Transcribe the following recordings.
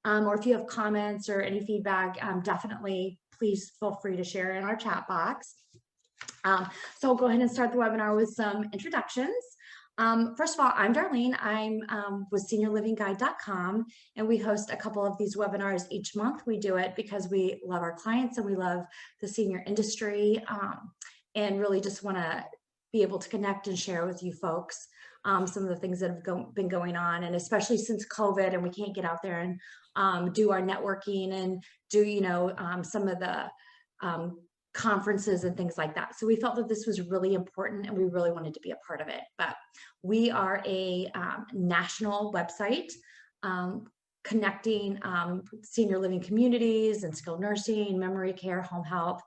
or if you have comments or any feedback, definitely please feel free to share in our chat box. So I'll go ahead and start the webinar with some introductions. First of all, I'm Darlene. I'm with SeniorLivingGuide.com, and we host a couple of these webinars each month. We do it because we love our clients and we love the senior industry, and really just want to be able to connect and share with you folks some of the things that have been going on, and especially since COVID and we can't get out there and do our networking and do, you know, some of the conferences and things like that. So we felt that this was really important and we really wanted to be a part of it. But we are a national website connecting senior living communities and skilled nursing, memory care, home health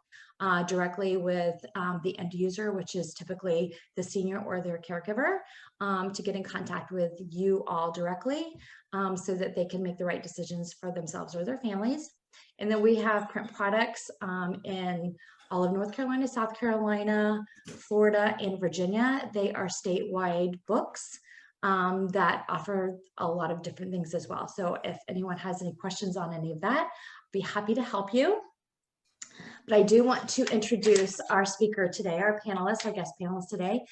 directly with the end user, which is typically the senior or their caregiver, to get in contact with you all directly so that they can make the right decisions for themselves or their families. And then we have print products in all of North Carolina, South Carolina, Florida, and Virginia. They are statewide books that offer a lot of different things as well. So if anyone has any questions on any of that, I'd be happy to help you. But I do want to introduce our speaker today, our panelist, our guest panelist today,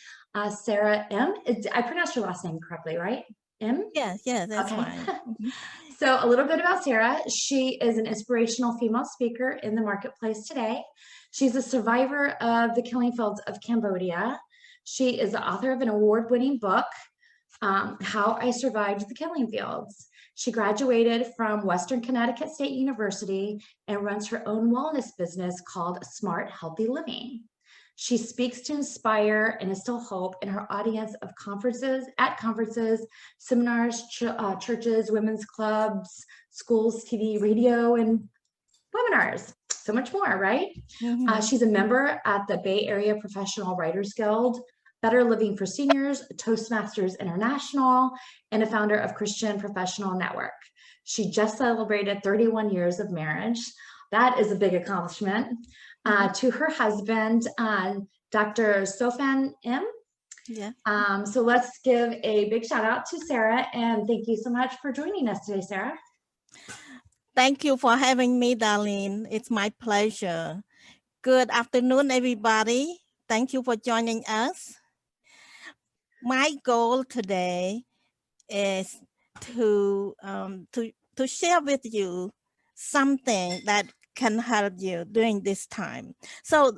Sara Im. I pronounced your last name correctly, right? Im? Yeah, that's okay. fine. So a little bit about Sara. She is an inspirational female speaker in the marketplace today. She's a survivor of the killing fields of Cambodia. She is the author of an award-winning book, How I Survived the Killing Fields. She graduated from Western Connecticut State University and runs her own wellness business called Smart Healthy Living. She speaks to inspire and instill hope in her audience of conferences, seminars, churches, women's clubs, schools, TV, radio, and webinars. So much more, right? She's a member at the Bay Area Professional Writers Guild, Better Living for Seniors, Toastmasters International, and a founder of Christian Professional Network. She just celebrated 31 years of marriage. That is a big accomplishment. To her husband, Dr. Sofan Im. Yeah. So let's give a big shout out to Sara, and thank you so much for joining us today, Sara. Thank you for having me, Darlene. It's my pleasure. Good afternoon, everybody. Thank you for joining us. My goal today is to share with you something that can help you during this time. So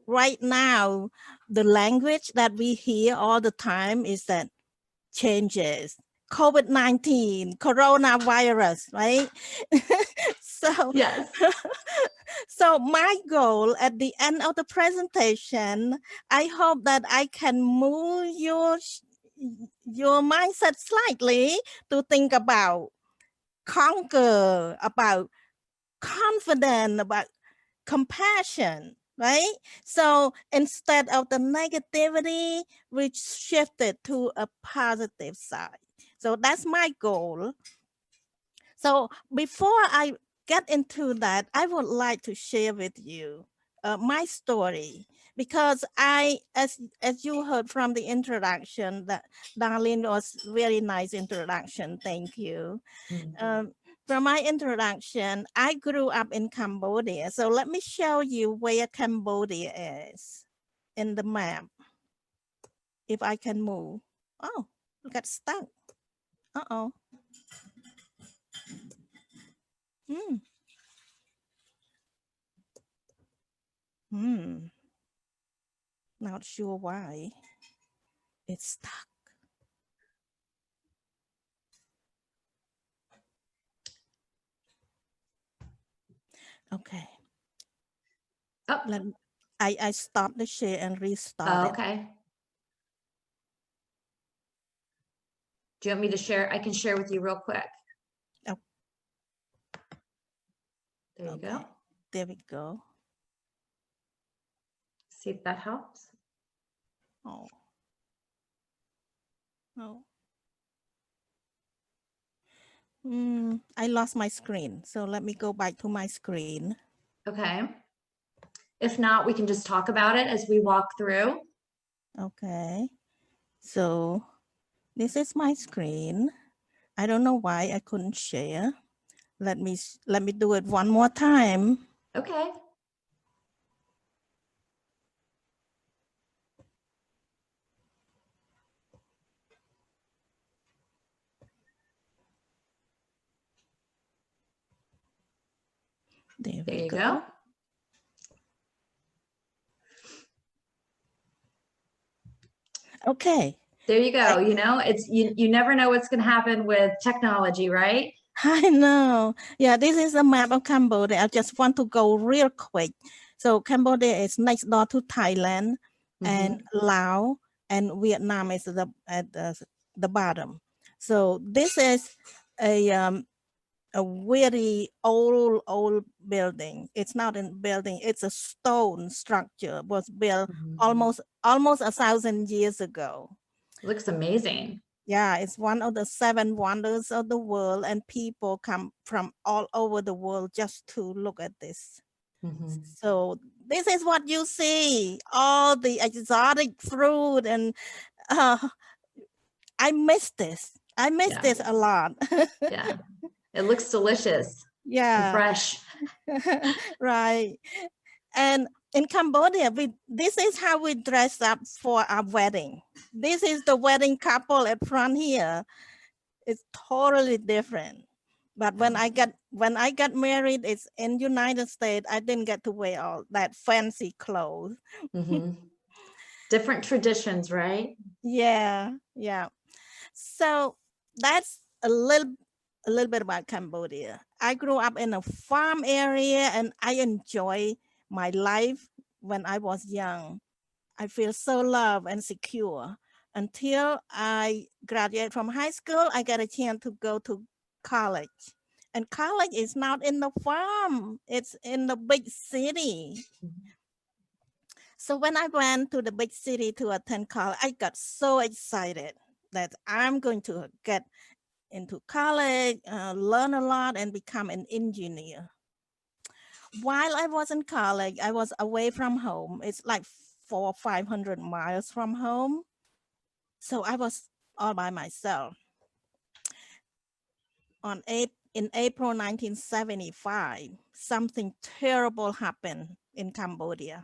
right now, the language that we hear all the time is that changes. COVID-19, coronavirus, right? So, yes. So my goal at the end of the presentation, I hope that I can move your mindset slightly to think about conquer, about confident, about compassion, right? So instead of the negativity, we shifted to a positive side. So that's my goal. So before I get into that, I would like to share with you my story, because as you heard from the introduction, that Darlene was very nice introduction. Thank you. From my introduction, I grew up in Cambodia. So let me show you where Cambodia is in the map. If I can move. Oh, got stuck. Uh-oh. Not sure why it's stuck. Okay. Oh. I stopped the share and restarted. Okay. Do you want me to share? I can share with you real quick. Oh. There you go. There we go. See if that helps. Oh. Oh. I lost my screen. So let me go back to my screen. Okay. If not, we can just talk about it as we walk through. Okay. So this is my screen. I don't know why I couldn't share. Let me do it one more time. Okay. There There we you go. go. Okay. There you go. You know, it's you never know what's going to happen with technology, right? I know. Yeah, this is a map of Cambodia. I just want to go real quick. So Cambodia is next door to Thailand and Laos, and Vietnam is at the bottom. So this is a very old building. It's not a building, it's a stone structure, was built almost 1,000 years ago. Looks amazing. Yeah, it's one of the 7 wonders of the world, and people come from all over the world just to look at this. So this is what you see, all the exotic fruit, and I miss this. I miss this a lot. Yeah. It looks delicious. Yeah. And fresh. Right. And in Cambodia, this is how we dress up for our wedding. This is the wedding couple at front here. It's totally different. But when I got married, it's in United States. I didn't get to wear all that fancy clothes. Different traditions, right? Yeah, yeah. So that's a little bit about Cambodia. I grew up in a farm area and I enjoy my life when I was young. I feel so loved and secure until I graduated from high school. I got a chance to go to college, and college is not in the farm. It's in the big city. So when I went to the big city to attend college, I got so excited that I'm going to get into college, learn a lot, and become an engineer. While I was in college, I was away from home. It's like 400 or 500 miles from home. So I was all by myself. In April 1975, something terrible happened in Cambodia.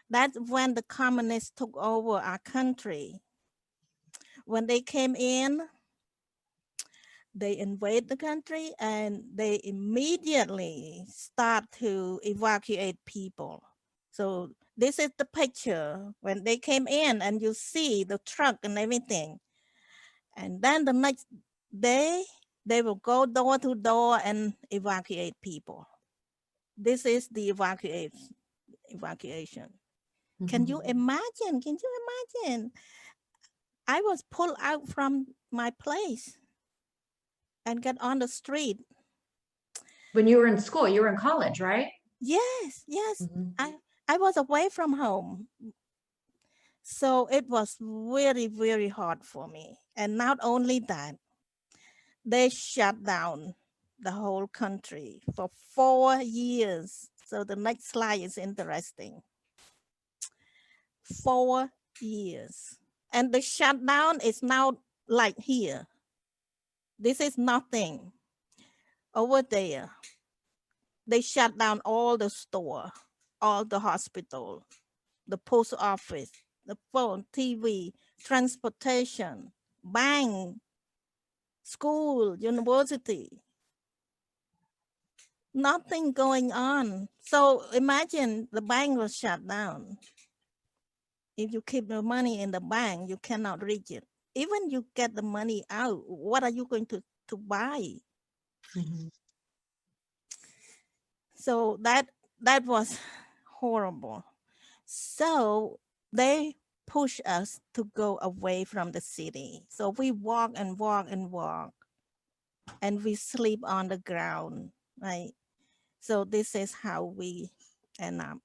That's when the communists took over our country. When they came in, they invade the country and they immediately start to evacuate people. So this is the picture when they came in, and you see the truck and everything. And then the next day, they will go door to door and evacuate people. This is the evacuation. Can you imagine? Can you imagine? I was pulled out from my place and get on the street. When you were in school, you were in college, right? Yes, yes. I was away from home. So it was very, very hard for me. And not only that, they shut down the whole country for 4 years. So the next slide is interesting. 4 years. And the shutdown is now like here. This is nothing. Over there, they shut down all the store, all the hospital, the post office, the phone, TV, transportation, bank, school, university. Nothing going on. So imagine the bank was shut down. If you keep the money in the bank, you cannot reach it. Even you get the money out, what are you going to buy? So that was horrible. So they push us to go away from the city. So we walk and walk and walk, and we sleep on the ground, right? So this is how we end up.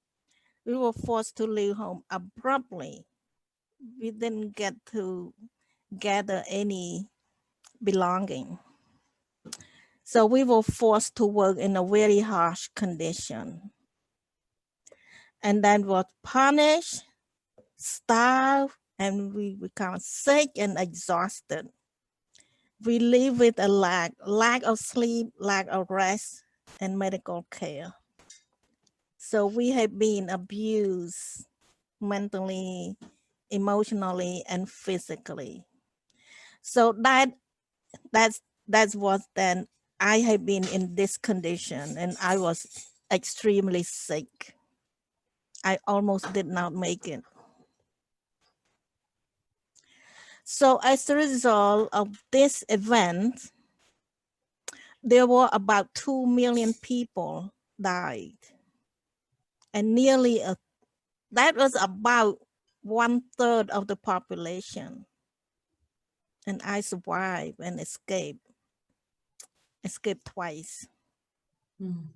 We were forced to leave home abruptly. We didn't get to gather any belonging. So we were forced to work in a very harsh condition. And then was punished, starved, and we become sick and exhausted. we live with a lack of sleep, lack of rest, and medical care. So we have been abused mentally, emotionally, and physically. So that's what then I have been in this condition, and I was extremely sick. I almost did not make it. So as a result of this event, there were about 2 million people died, and that was about 1/3 of the population. And I survived and escaped twice. Mm.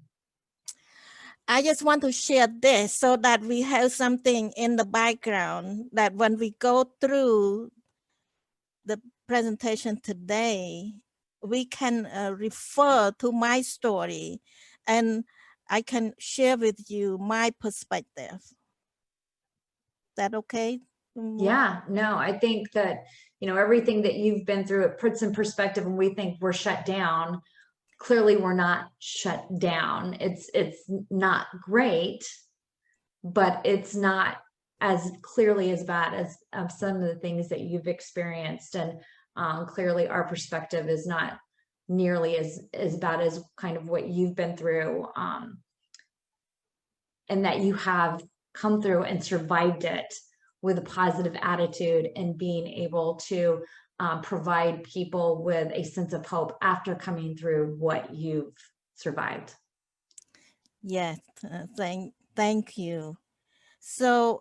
I just want to share this so that we have something in the background that when we go through the presentation today, we can refer to my story and I can share with you my perspective. Is that okay? Yeah, no, I think that, everything that you've been through, it puts in perspective when we think we're shut down. Clearly we're not shut down. It's not great, but it's not as clearly as bad as some of the things that you've experienced. And clearly our perspective is not nearly as bad as kind of what you've been through, and that you have come through and survived it with a positive attitude and being able to provide people with a sense of hope after coming through what you've survived. Yes, thank you. So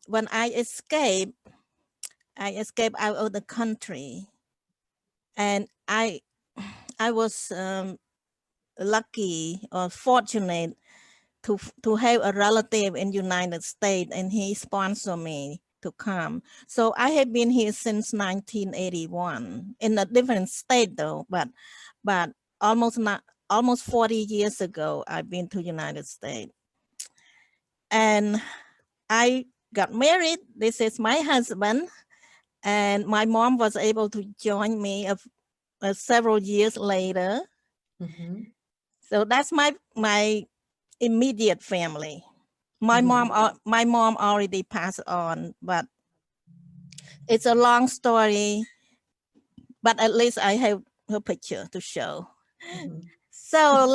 when I escaped out of the country, and I was lucky or fortunate to have a relative in United States, and he sponsored me to come. So I have been here since 1981 in a different state though, but almost 40 years ago, I've been to United States. And I got married. This is my husband. And my mom was able to join me several years later. Mm-hmm. So that's my immediate family. My Mm-hmm. mom already passed on, but it's a long story. But at least I have her picture to show. Mm-hmm. So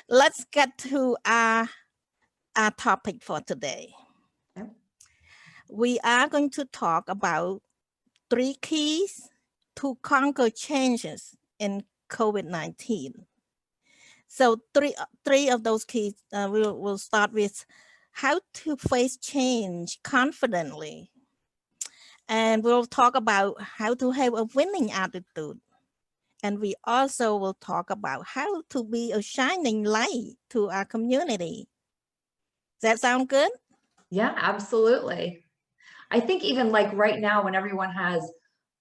let's get to our topic for today. Yep. We are going to talk about 3 keys to conquer changes in COVID-19. So three of those keys, we'll start with how to face change confidently. And we'll talk about how to have a winning attitude. And we also will talk about how to be a shining light to our community. Does that sound good? Yeah, absolutely. I think even like right now when everyone has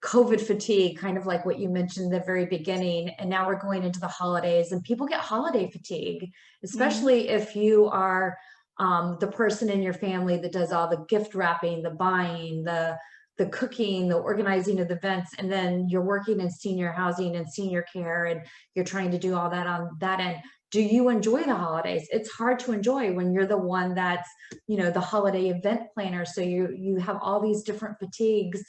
COVID fatigue, kind of like what you mentioned in the very beginning, and now we're going into the holidays and people get holiday fatigue, especially if you are the person in your family that does all the gift wrapping, the buying, the cooking, the organizing of the events, and then you're working in senior housing and senior care, and you're trying to do all that on that end. Do you enjoy the holidays? It's hard to enjoy when you're the one that's, the holiday event planner. So you have all these different fatigues.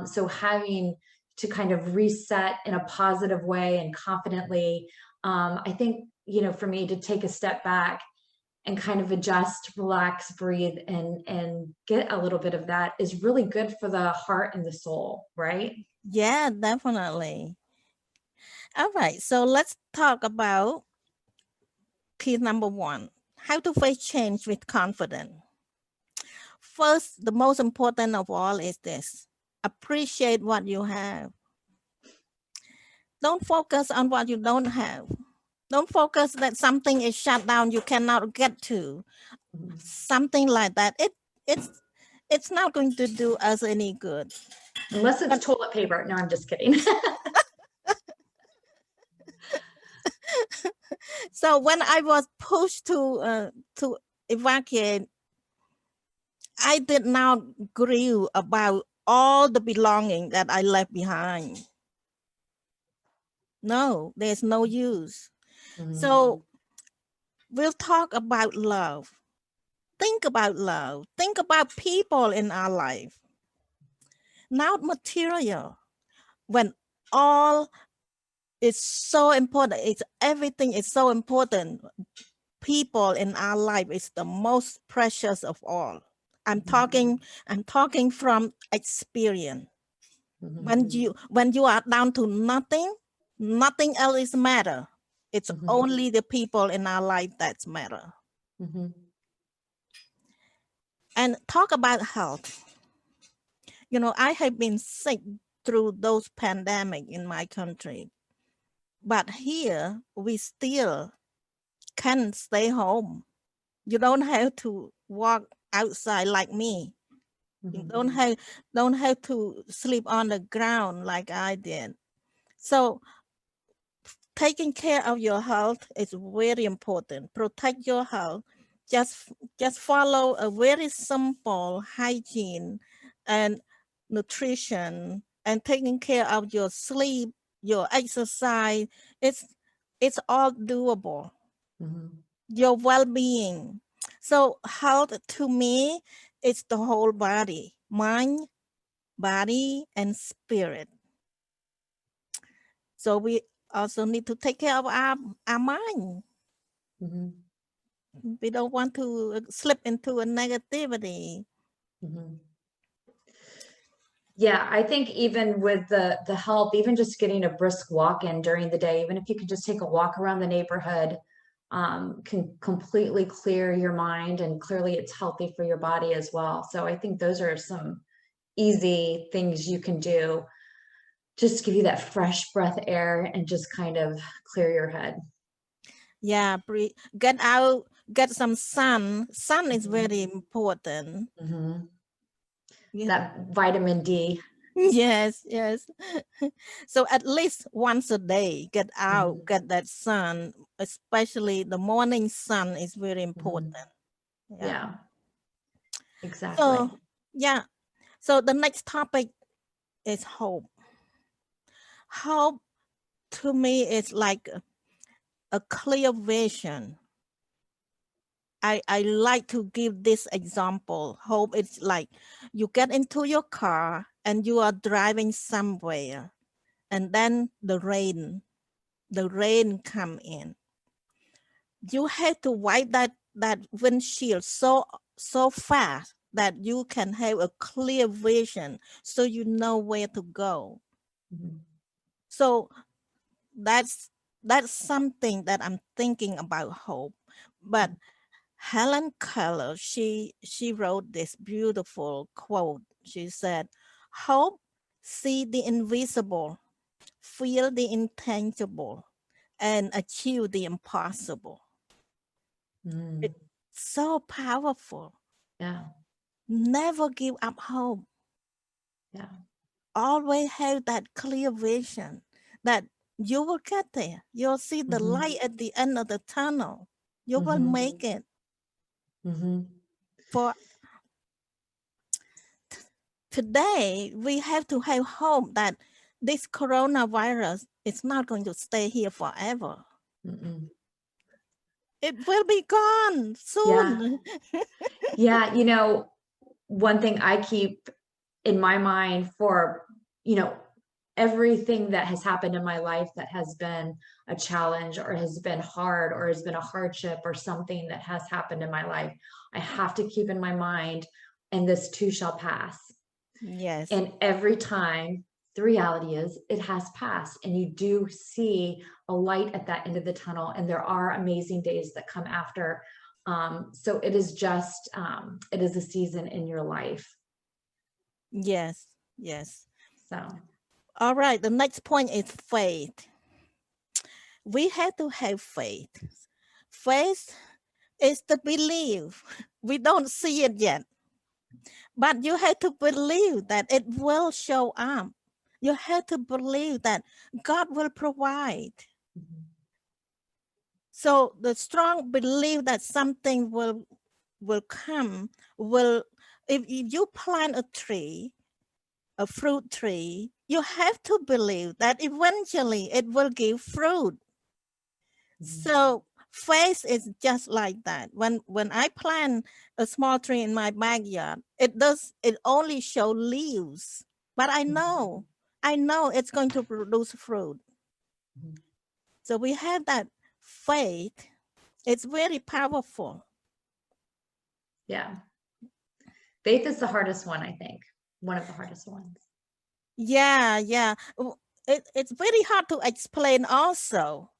So having to kind of reset in a positive way and confidently, I think, for me to take a step back and kind of adjust, relax, breathe, and get a little bit of that is really good for the heart and the soul, right? Yeah, definitely. All right, so let's talk about key number 1, how to face change with confidence. First, the most important of all is this: appreciate what you have. Don't focus on what you don't have. Don't focus that something is shut down, you cannot get to. Something like that. It's not going to do us any good. Unless it's toilet paper. No, I'm just kidding. So when I was pushed to evacuate, I did not grieve about all the belonging that I left behind. No, there's no use. So we'll talk about love. Think about love. Think about people in our life. Not material. When all is so important, everything is so important. People in our life is the most precious of all. I'm talking from experience. When you are down to nothing else is matter. It's only the people in our life that's matter. And talk about health. You know, I have been sick through those pandemic in my country, but here we still can stay home. You don't have to walk outside like me. You don't have to sleep on the ground like I did. So taking care of your health is very important. Protect your health. Just follow a very simple hygiene and nutrition and taking care of your sleep, your exercise. It's all doable. Your well-being. So health to me is the whole body, mind, body, and spirit. So we also need to take care of our mind. We don't want to slip into a negativity. Yeah, I think even with the help, even just getting a brisk walk in during the day, even if you could just take a walk around the neighborhood, can completely clear your mind, and clearly it's healthy for your body as well. So I think those are some easy things you can do just to give you that fresh breath air and just kind of clear your head. Yeah, get out, get some sun. Sun is very important. That vitamin D. Yes. So at least once a day, get out, get that sun, especially the morning sun is very important. Yeah, exactly. So, yeah. So the next topic is hope. Hope to me is like a clear vision. I like to give this example. Hope it's like you get into your car and you are driving somewhere, and then the rain come in. You have to wipe that windshield so fast that you can have a clear vision so you know where to go. So that's something that I'm thinking about hope. But Helen Keller, she wrote this beautiful quote. She said, hope, see the invisible, feel the intangible, and achieve the impossible. It's so powerful. Yeah. Never give up hope. Yeah. Always have that clear vision that you will get there. You'll see the light at the end of the tunnel. You will make it. For today, we have to have hope that this coronavirus is not going to stay here forever. It will be gone soon. Yeah. You know, one thing I keep in my mind for, you know, everything that has happened in my life that has been a challenge or has been hard or has been a hardship or something that has happened in my life, I have to keep in my mind, and this too shall pass. Yes. And every time, the reality is it has passed, and you do see a light at that end of the tunnel, and there are amazing days that come after. So it is just, it is a season in your life. Yes. So. All right. The next point is faith. We have to have faith. Faith is the belief. We don't see it yet, but you have to believe that it will show up. You have to believe that God will provide. So the strong belief that something will come will, if you plant a tree, a fruit tree, you have to believe that eventually it will give fruit. So faith is just like that. When I plant a small tree in my backyard, it only show leaves, but I know it's going to produce fruit. So we have that faith. It's very powerful. Yeah. Faith is the hardest one, I think. One of the hardest ones. Yeah. It's very hard to explain also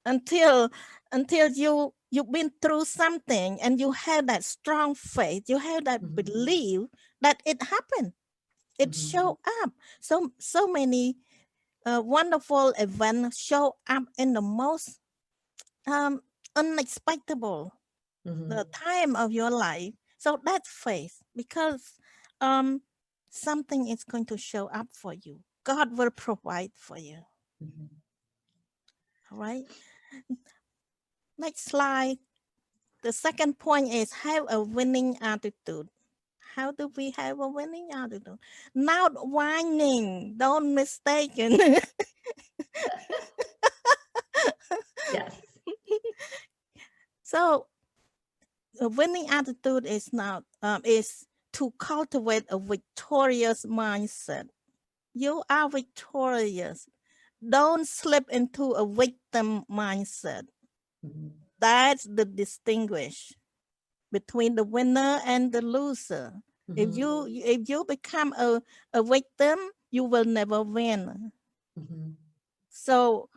until you've been through something and you have that strong faith, you have that belief that it happened. It show up. So many wonderful events show up in the most unexpected the time of your life. So that's faith, because something is going to show up for you. God will provide for you. All right. Next slide. The second point is have a winning attitude. How do we have a winning attitude? Not whining. Don't mistaken. Yes. So a winning attitude is not is to cultivate a victorious mindset. You are victorious. Don't slip into a victim mindset. That's the distinguish between the winner and the loser. If you become a victim, you will never win. So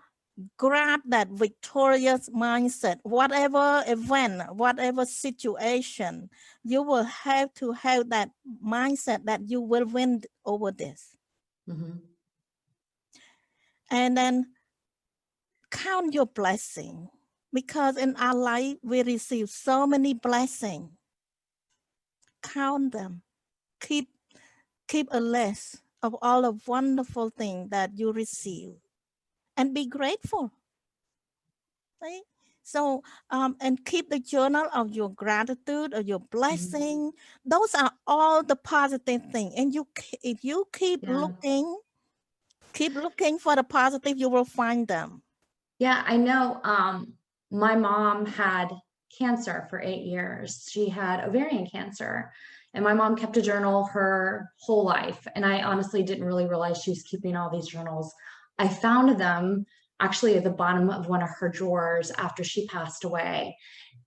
grab that victorious mindset. Whatever event, whatever situation, you will have to have that mindset that you will win over this. And then count your blessing, because in our life we receive so many blessings. Count them. Keep a list of all the wonderful things that you receive and be grateful. Right? So, and keep the journal of your gratitude or your blessing. Those are all the positive things. And if you keep looking for the positive, you will find them. Yeah, I know. My mom had cancer for 8 years. She had ovarian cancer, and my mom kept a journal her whole life. And I honestly didn't really realize she was keeping all these journals. I found them actually at the bottom of one of her drawers after she passed away.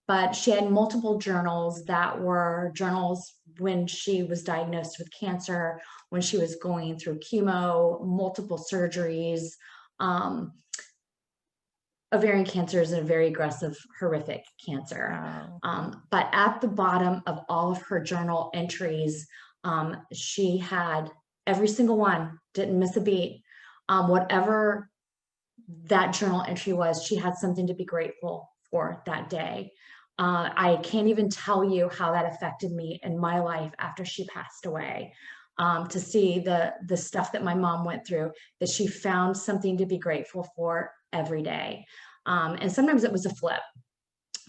But she had multiple journals that were journals when she was diagnosed with cancer, when she was going through chemo, multiple surgeries. Ovarian cancer is a very aggressive, horrific cancer. Wow. But at the bottom of all of her journal entries, she had every single one, didn't miss a beat. Whatever that journal entry was, she had something to be grateful for that day. I can't even tell you how that affected me in my life after she passed away. To see the stuff that my mom went through, that she found something to be grateful for every day. And sometimes it was a flip.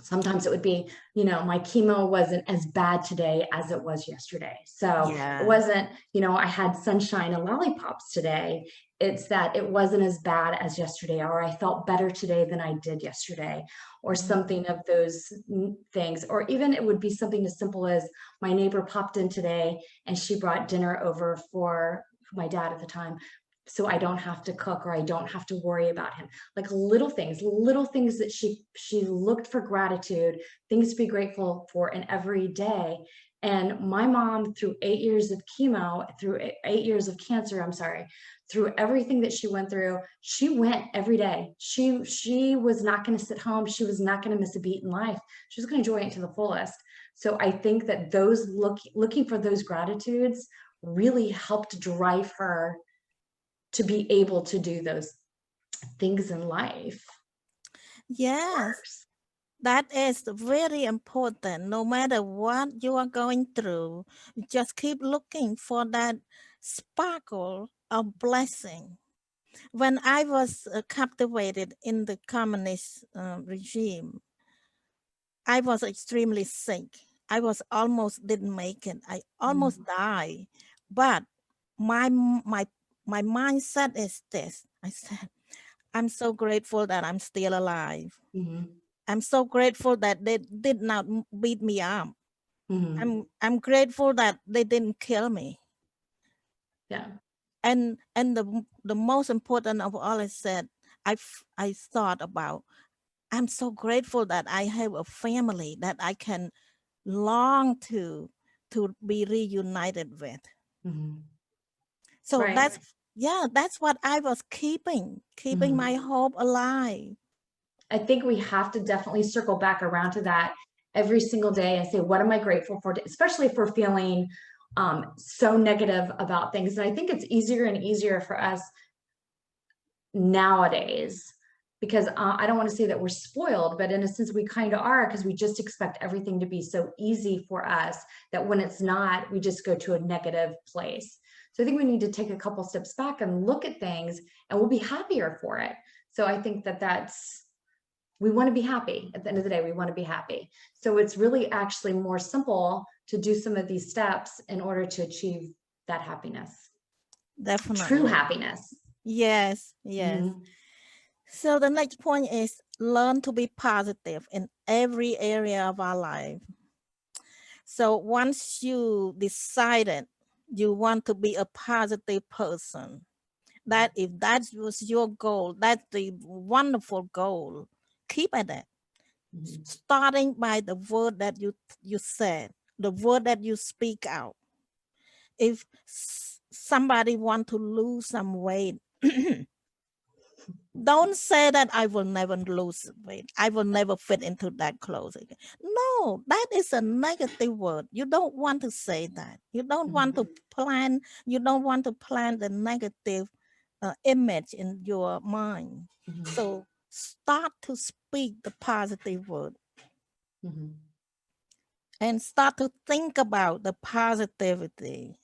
Sometimes it would be, my chemo wasn't as bad today as it was yesterday. So it wasn't, I had sunshine and lollipops today. It's that it wasn't as bad as yesterday, or I felt better today than I did yesterday, or something of those things. Or even it would be something as simple as my neighbor popped in today and she brought dinner over for my dad at the time, so I don't have to cook, or I don't have to worry about him. Like little things that she looked for gratitude, things to be grateful for in every day. And my mom, through 8 years of chemo, through 8 years of cancer, through everything that she went through, she went every day. She was not going to sit home. She was not going to miss a beat in life. She was going to enjoy it to the fullest. So I think that those looking for those gratitudes really helped drive her to be able to do those things in life. Yes, that is very important. No matter what you are going through, just keep looking for that sparkle of blessing. When I was captivated in the communist regime, I was extremely sick. I was almost didn't make it. I almost died. But my mindset is this. I said, I'm so grateful that I'm still alive. I'm so grateful that they did not beat me up. I'm grateful that they didn't kill me. Yeah. And the most important of all is that I thought about, I'm so grateful that I have a family that I can long to be reunited with. So Right. that's what I was keeping my hope alive. I think we have to definitely circle back around to that every single day and say, what am I grateful for? Especially if we're feeling so negative about things. And I think it's easier and easier for us nowadays, because I don't want to say that we're spoiled, but in a sense we kind of are, because we just expect everything to be so easy for us that when it's not, we just go to a negative place. So I think we need to take a couple steps back and look at things, and we'll be happier for it. So I think that we want to be happy. At the end of the day, we want to be happy. So it's really actually more simple to do some of these steps in order to achieve that happiness. Definitely. True happiness. Yes. So the next point is learn to be positive in every area of our life. So once you decided you want to be a positive person, that if that was your goal, that's the wonderful goal, keep at it. Starting by the word that you said, the word that you speak out. If somebody want to lose some weight, don't say that I will never lose weight. I will never fit into that clothes again. No, that is a negative word. You don't want to say that. You don't want to plan. You don't want to plant the negative image in your mind. So start to speak the positive word. And start to think about the positivity.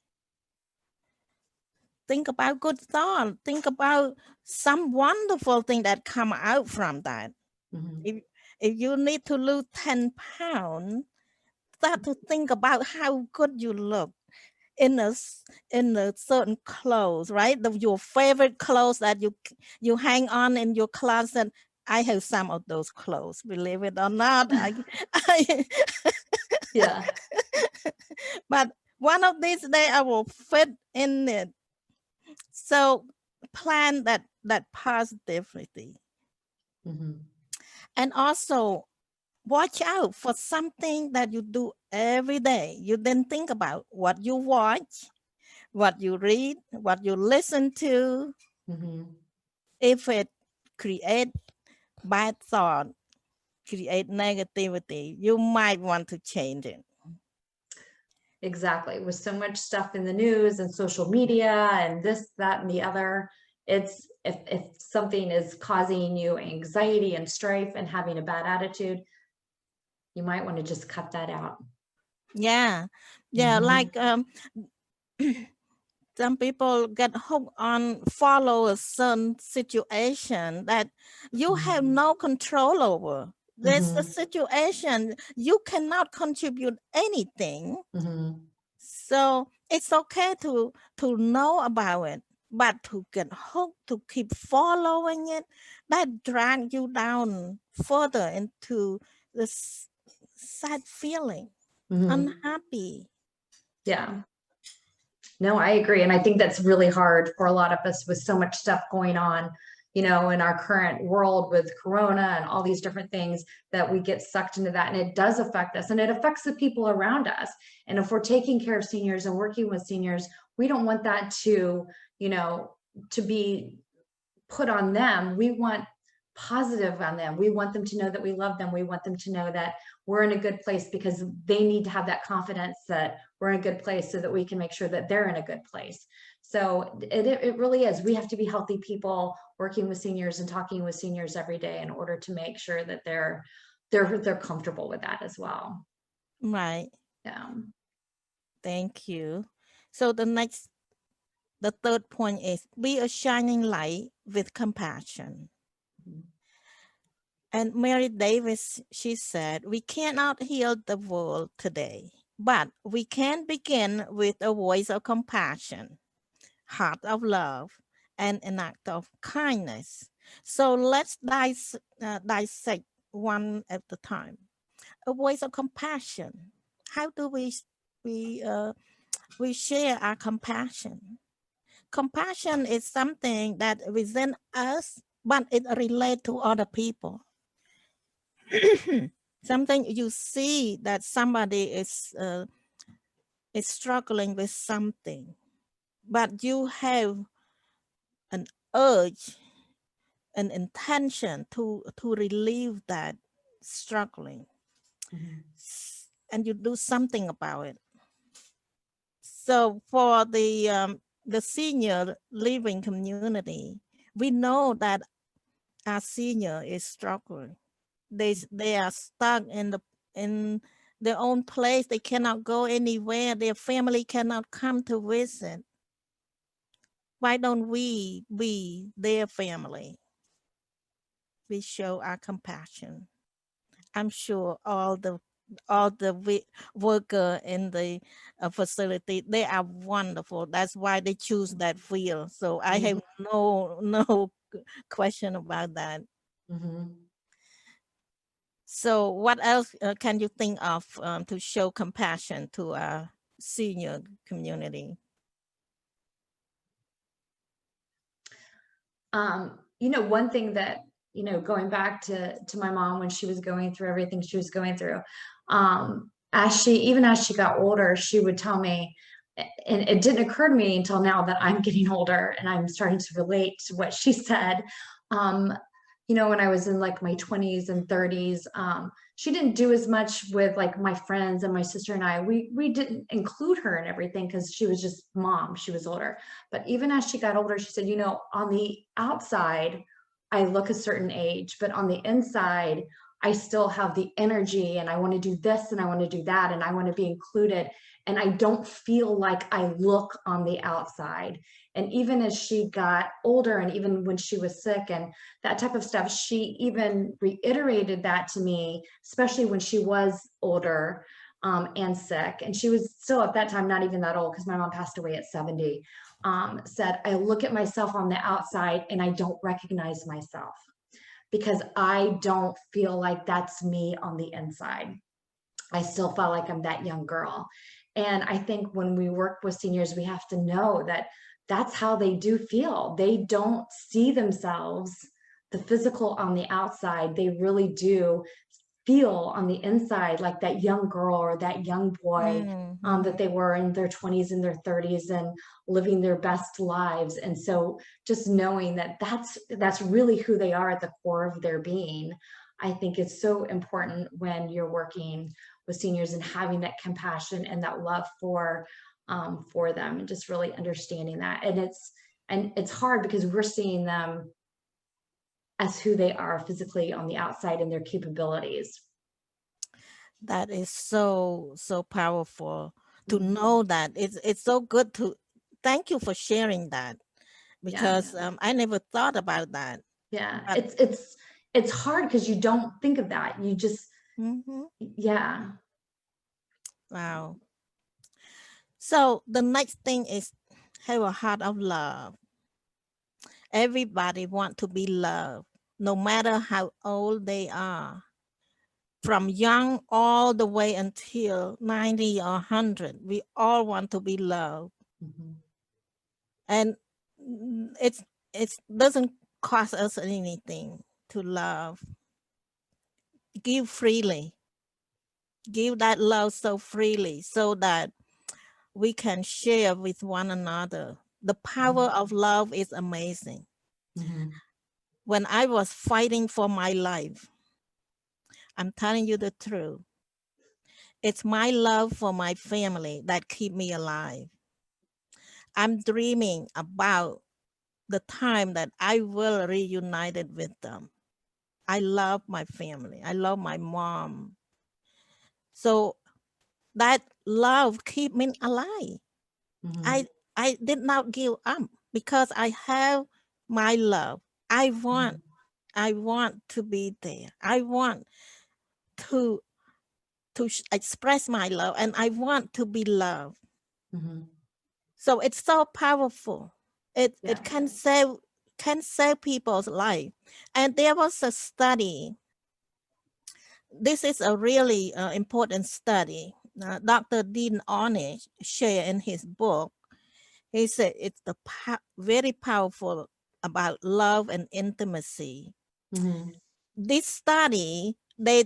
Think about good thought. Think about some wonderful thing that come out from that. If you need to lose 10 pounds, start to think about how good you look in a certain clothes, right? Your favorite clothes that you hang on in your closet. I have some of those clothes, believe it or not. Yeah. But one of these days I will fit in it. So plan that positivity. And also watch out for something that you do every day. You then think about what you watch, what you read, what you listen to. If it create bad thought, create negativity, you might want to change it. Exactly. With so much stuff in the news and social media and this, that, and the other, it's if something is causing you anxiety and strife and having a bad attitude, you might want to just cut that out. Yeah. Like some people get hooked on follow a certain situation that you have no control over. There's a situation you cannot contribute anything. So it's okay to know about it, but to get hooked, to keep following it, that drag you down further into this sad feeling, unhappy. Yeah. No, I agree. And I think that's really hard for a lot of us with so much stuff going on, in our current world with Corona and all these different things, that we get sucked into that. And it does affect us, and it affects the people around us. And if we're taking care of seniors and working with seniors, we don't want that to, to be put on them. We want positive on them. We want them to know that we love them. We want them to know that we're in a good place, because they need to have that confidence that we're in a good place, so that we can make sure that they're in a good place. So it really is. We have to be healthy people working with seniors and talking with seniors every day in order to make sure that they're comfortable with that as well. Right. Yeah. Thank you. So the third point is be a shining light with compassion. And Mary Davis, she said, we cannot heal the world today, but we can begin with a voice of compassion. heart of love, and an act of kindness. So let's dissect one at a time. A voice of compassion. How do we we share our compassion? Compassion is something that within us, but it relates to other people. Something you see that somebody is struggling with something, but you have an urge, an intention to relieve that struggling, and you do something about it. So for the senior living community, we know that our senior is struggling. They are stuck in their own place. They cannot go anywhere. Their family cannot come to visit. Why don't we be their family? We show our compassion. I'm sure all the worker in the facility, they are wonderful. That's why they choose that field. So I have no question about that. So what else can you think of to show compassion to our senior community? One thing that, going back to my mom when she was going through everything she was going through, as she got older, she would tell me, and it didn't occur to me until now that I'm getting older and I'm starting to relate to what she said. When I was in like my 20s and 30s, she didn't do as much with like my friends and my sister and I. We didn't include her in everything because she was just mom. She was older. But even as she got older, she said, on the outside, I look a certain age, but on the inside, I still have the energy and I want to do this and I want to do that and I want to be included. And I don't feel like I look on the outside. And even as she got older and even when she was sick and that type of stuff, she even reiterated that to me, especially when she was older and sick. And she was still at that time, not even that old because my mom passed away at 70, said, I look at myself on the outside and I don't recognize myself because I don't feel like that's me on the inside. I still felt like I'm that young girl. And I think when we work with seniors, we have to know that that's how they do feel. They don't see themselves, the physical on the outside. They really do feel on the inside like that young girl or that young boy that they were in their 20s and their 30s and living their best lives. And so just knowing that that's really who they are at the core of their being, I think is so important when you're working with seniors and having that compassion and that love for them and just really understanding that. And it's hard because we're seeing them as who they are physically on the outside and their capabilities. That is so powerful to know that. It's so good to thank you for sharing that because I never thought about that. Yeah, it's hard because you don't think of that. You just yeah. Wow. So the next thing is have a heart of love. Everybody want to be loved, no matter how old they are. From young all the way until 90 or 100, we all want to be loved. And it doesn't cost us anything to love. Give freely. Give that love so freely so that we can share with one another. The power of love is amazing. When I was fighting for my life, I'm telling you the truth, it's my love for my family that keep me alive. I'm dreaming about the time that I will reunited with them. I love my family. I love my mom. So that love keep me alive. I did not give up because I have my love. I want to be there. I want to express my love and I want to be loved. So it's so powerful. It can save people's life. And there was a study. This is a really important study. Dr. Dean Ornish shared in his book. He said it's very powerful about love and intimacy. This study, they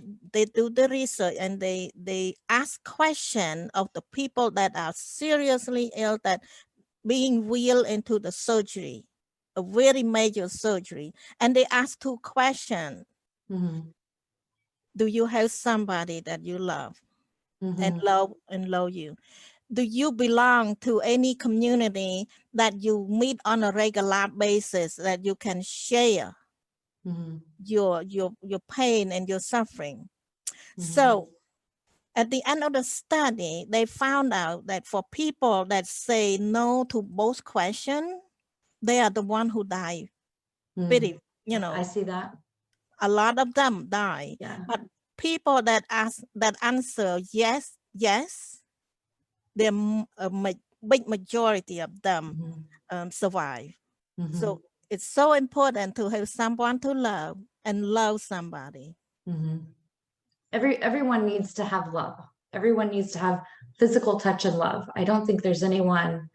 do the research and they ask questions of the people that are seriously ill, that being wheeled into the surgery, a very major surgery. And they ask two questions. Do you have somebody that you love and love you? Do you belong to any community that you meet on a regular basis, that you can share your pain and your suffering? So at the end of the study, they found out that for people that say no to both questions, they are the one who die. Pretty, I see that. A lot of them die. Yeah. But people that answer yes, the big majority of them survive. So it's so important to have someone to love and love somebody. Everyone needs to have love. Everyone needs to have physical touch and love. I don't think there's anyone,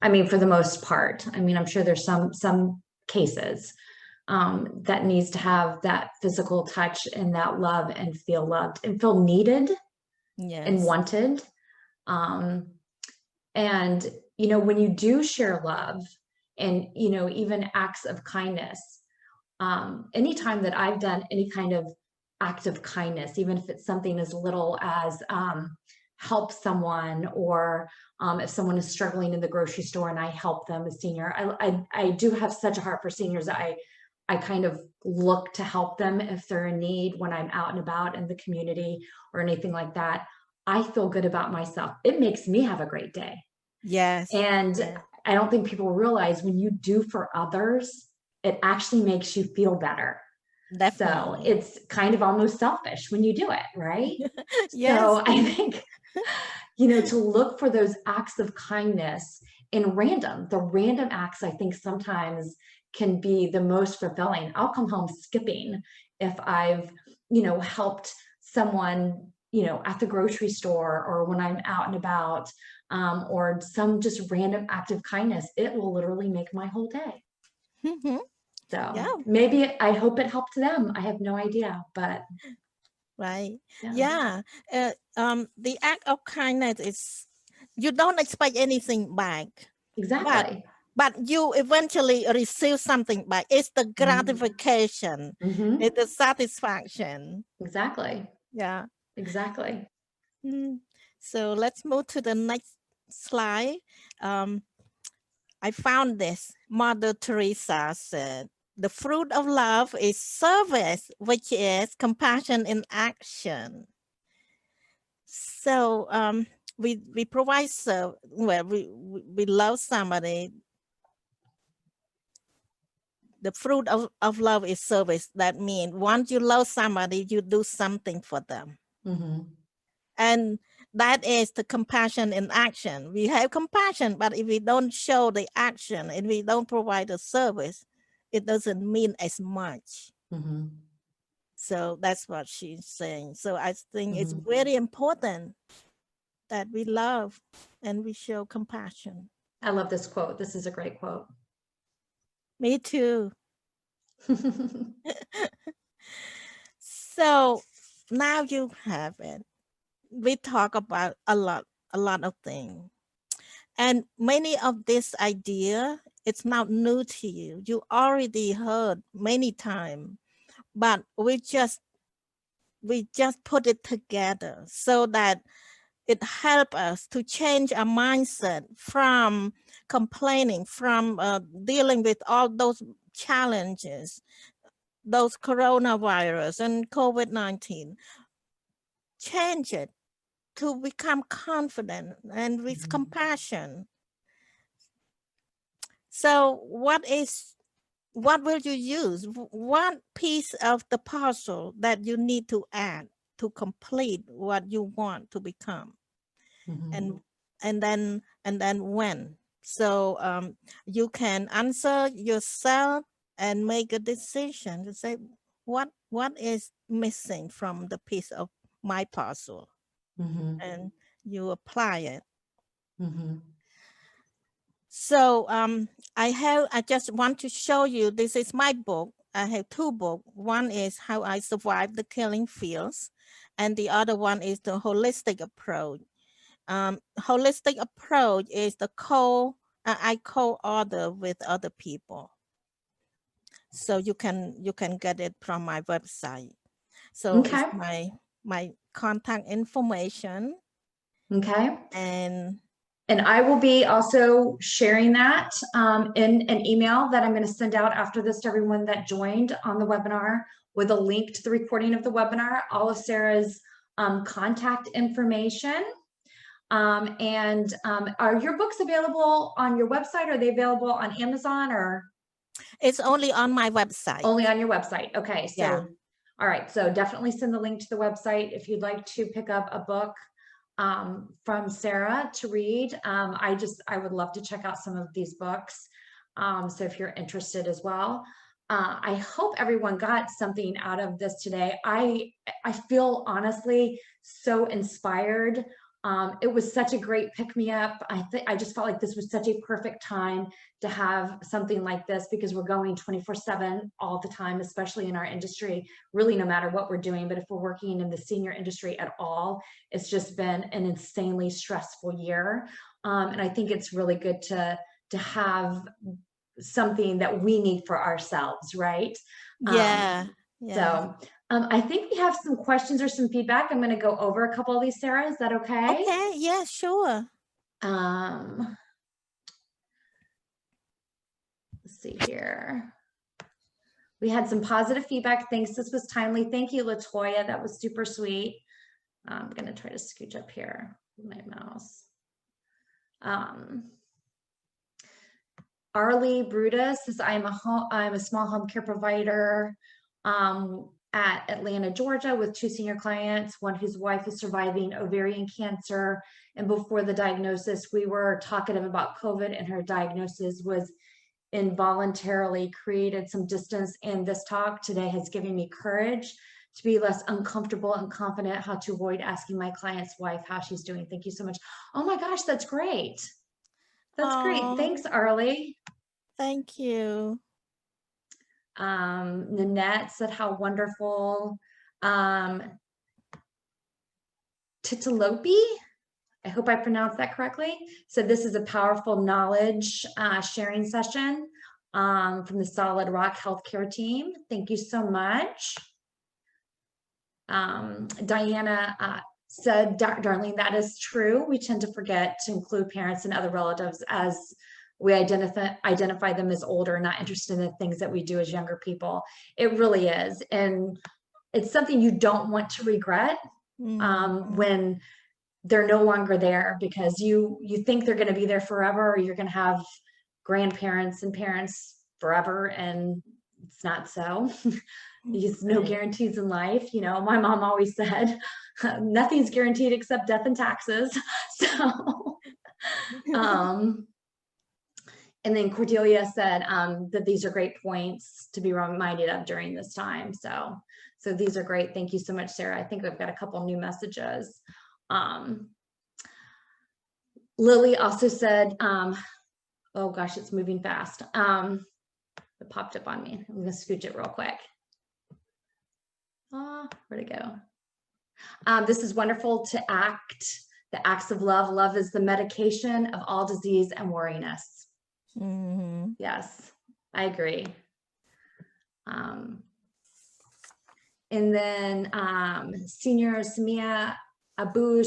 I mean, for the most part, I mean, I'm sure there's some cases that needs to have that physical touch and that love and feel loved and feel needed and wanted. And, when you do share love and, even acts of kindness, anytime that I've done any kind of act of kindness, even if it's something as little as help someone, or if someone is struggling in the grocery store and I help them, a senior, I do have such a heart for seniors. I kind of look to help them if they're in need when I'm out and about in the community or anything like that. I feel good about myself. It makes me have a great day. Yes. And I don't think people realize when you do for others, it actually makes you feel better. Definitely. So it's kind of almost selfish when you do it, right? Yes. So I think, to look for those acts of kindness in the random acts, I think sometimes can be the most fulfilling. I'll come home skipping if I've, helped someone, at the grocery store or when I'm out and about, or some just random act of kindness. It will literally make my whole day. So maybe I hope it helped them. I have no idea, but. Right. Yeah. The act of kindness is, you don't expect anything back. Exactly. But you eventually receive something back. It's the gratification. It's the satisfaction. Exactly. Yeah. Exactly. So let's move to the next slide. I found this. Mother Teresa said, the fruit of love is service, which is compassion in action. So we provide service, we love somebody. The fruit of love is service. That means once you love somebody, you do something for them. And that is the compassion in action. We have compassion, but if we don't show the action and we don't provide the service, it doesn't mean as much. So that's what she's saying. So I think it's very important that we love and we show compassion. I love this quote. This is a great quote. Me too. So now you have it. We talk about a lot of things. And many of this idea, it's not new to you. You already heard many times, but we just put it together so that it helps us to change our mindset from complaining, from dealing with all those challenges, those coronavirus and COVID-19. Change it to become confident and with compassion. So what will you use? What piece of the puzzle that you need to add to complete what you want to become? And then when? So you can answer yourself and make a decision to say what is missing from the piece of my puzzle, and you apply it. So I just want to show you, this is my book. I have two books. One is How I Survived the Killing Fields, and the other one is the Holistic Approach. Holistic Approach is the I co-author with other people. So you can get it from my website. So it's my contact information. Okay. And I will be also sharing that in an email that I'm going to send out after this to everyone that joined on the webinar, with a link to the recording of the webinar, all of Sarah's contact information. Are your books available on your website? Are they available on Amazon, or? It's only on my website. Only on your website. Okay. So, yeah. All right. So definitely send the link to the website if you'd like to pick up a book from Sara to read. I would love to check out some of these books. So if you're interested as well. I hope everyone got something out of this today. I feel honestly so inspired. It was such a great pick-me-up. I just felt like this was such a perfect time to have something like this, because we're going 24/7 all the time, especially in our industry, really no matter what we're doing. But if we're working in the senior industry at all, it's just been an insanely stressful year. And I think it's really good to have something that we need for ourselves, right? Yeah. So I think we have some questions or some feedback. I'm going to go over a couple of these, Sara. Is that okay? Okay. Yeah, sure. Let's see here. We had some positive feedback. Thanks. This was timely. Thank you, Latoya. That was super sweet. I'm going to try to scooch up here with my mouse. Arlie Brutus says, I'm a small home care provider at Atlanta, Georgia, with 2 senior clients, one whose wife is surviving ovarian cancer. And before the diagnosis, we were talkative about COVID, and her diagnosis was involuntarily created some distance. And this talk today has given me courage to be less uncomfortable and confident how to avoid asking my client's wife how she's doing. Thank you so much. Oh my gosh, that's great. That's great. Thanks, Arlie. Thank you. Nanette said, how wonderful. Titalopi, I hope I pronounced that correctly. So this is a powerful knowledge sharing session from the Solid Rock Healthcare team. Thank you so much. Diana said, Darlene, that is true. We tend to forget to include parents and other relatives as we identify them as older, not interested in the things that we do as younger people. It really is. And it's something you don't want to regret when they're no longer there, because you think they're going to be there forever, or you're going to have grandparents and parents forever, and it's not so. There's no guarantees in life. You know, my mom always said, nothing's guaranteed except death and taxes. So, and then Cordelia said that these are great points to be reminded of during this time. So these are great. Thank you so much, Sara. I think we've got a couple new messages. Lily also said, oh gosh, it's moving fast. It popped up on me. I'm going to scooch it real quick. Where'd it go? This is wonderful to act, the acts of love. Love is the medication of all disease and worriness. Yes, I agree. And then Senior Samia Abu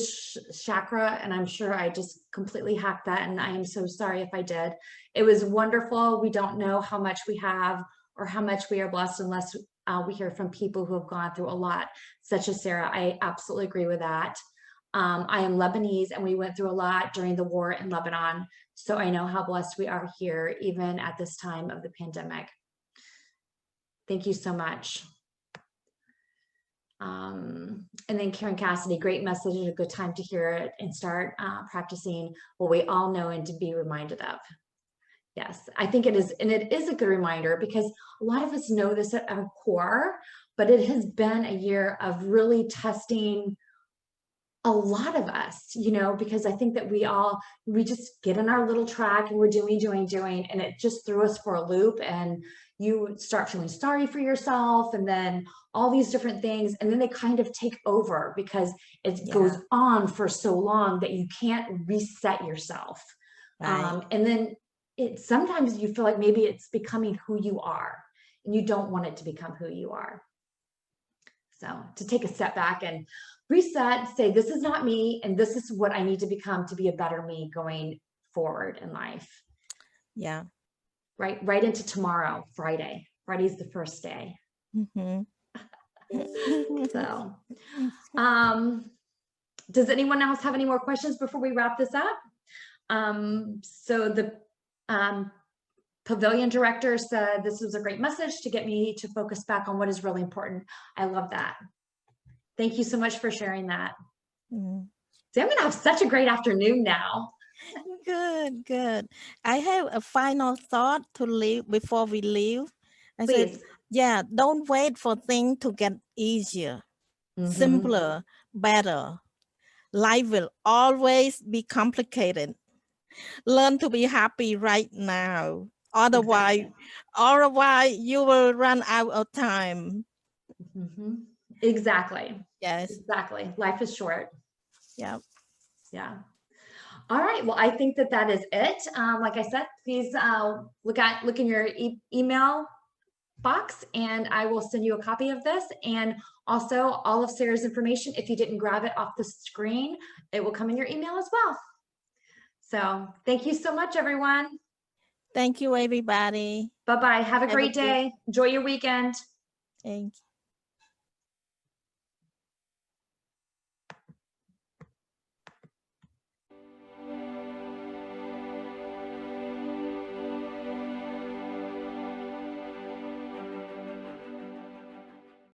Chakra, and I'm sure I just completely hacked that, and I am so sorry if I did. It was wonderful. We don't know how much we have or how much we are blessed unless we hear from people who have gone through a lot, such as Sara. I absolutely agree with that. I am Lebanese, and we went through a lot during the war in Lebanon, so I know how blessed we are here, even at this time of the pandemic. Thank you so much. And then Karen Cassidy, great message, a good time to hear it and start practicing what we all know and to be reminded of. Yes, I think it is. And it is a good reminder because a lot of us know this at our core, but it has been a year of really testing a lot of us, you know, because I think that we just get in our little track and we're doing, and it just threw us for a loop, and you start feeling sorry for yourself, and then all these different things, and then they kind of take over because it goes on for so long that you can't reset yourself. Right. And then sometimes you feel like maybe it's becoming who you are, and you don't want it to become who you are. So to take a step back and reset, say, this is not me, and this is what I need to become to be a better me going forward in life. Yeah. Right into tomorrow, Friday. Friday's the first day. Mm-hmm. So, does anyone else have any more questions before we wrap this up? So the pavilion director said this was a great message to get me to focus back on what is really important. I love that. Thank you so much for sharing that. Mm. See, I'm gonna have such a great afternoon now. Good. I have a final thought to leave before we leave. I said, yeah, don't wait for things to get easier, simpler, better. Life will always be complicated. Learn to be happy right now. Otherwise you will run out of time. Exactly. Yes. Exactly. Life is short. Yeah. Yeah. All right. Well, I think that is it. Like I said, please look in your email box, and I will send you a copy of this, and also all of Sarah's information. If you didn't grab it off the screen, it will come in your email as well. So thank you so much, everyone. Thank you, everybody. Bye-bye. Have a great day. Enjoy your weekend. Thank you.